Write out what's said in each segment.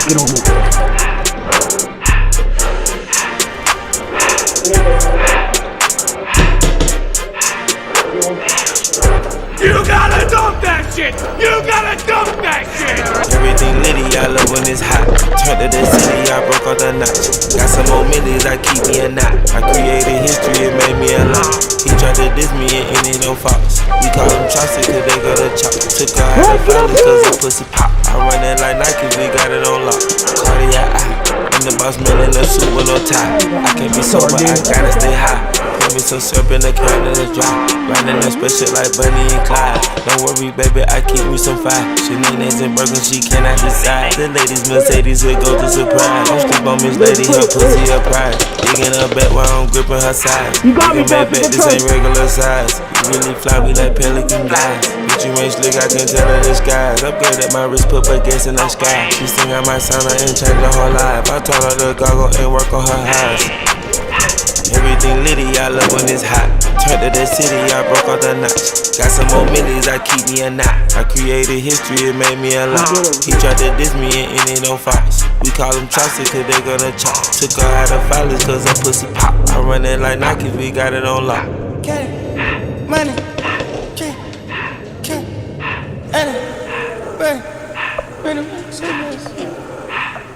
Get on it. You gotta dump that shit! You gotta dump that shit! Everything litty, I love when it's hot. Turned to the city, I broke out the notch. Got some more millies, I keep me a knot. I created history, it made me a lot. He tried to diss me and it ain't no fox. We call him Chaucer cause they got a chop. Took her out of violence cause the pussy pop. I run it like Nike, we got it on lock. Cardiac eye, I'm the boss man in a suit with no tie. I can't be sober, I gotta stay high. Put me some syrup in the can and it's dry. Riding that special like Bunny and Clyde. Don't worry, baby, I keep me some fire. Shenanigans and burgers, she cannot decide. The ladies, Mercedes, will go to surprise. Don't sleep on Miss Lady, her pussy, her pride. Digging her back while I'm gripping her side. You got me back, this ain't regular size. You really fly me like pelican guys. Bitch, you ain't slick, I can tell her the skies. Upgraded my wrist, put her gas in the sky. She sing I might sound her and change her whole life. I told her to goggle and work on her eyes. Everything litty, I love when it's hot. Turned to the city, I broke out the notch. Got some more millies, I keep me a knot. I created history, it made me a lot. He tried to diss me and it ain't no fox. We call him Chaucer cause they gonna chop. Took her out of violence cause her pussy pop. I run it like Nike, we got it on lock. Get it, money, get it, money, so nice.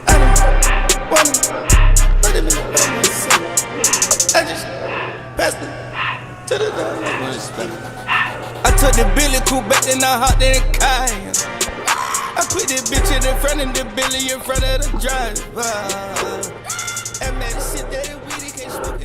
I don't want it, but it makes sense. I just passed it to the dog. I took the Billy Cool back, then I hopped in the Cayenne. I put this bitch in the front and the Billy in front of the driver. And man, shit that weed, he can't smoke it.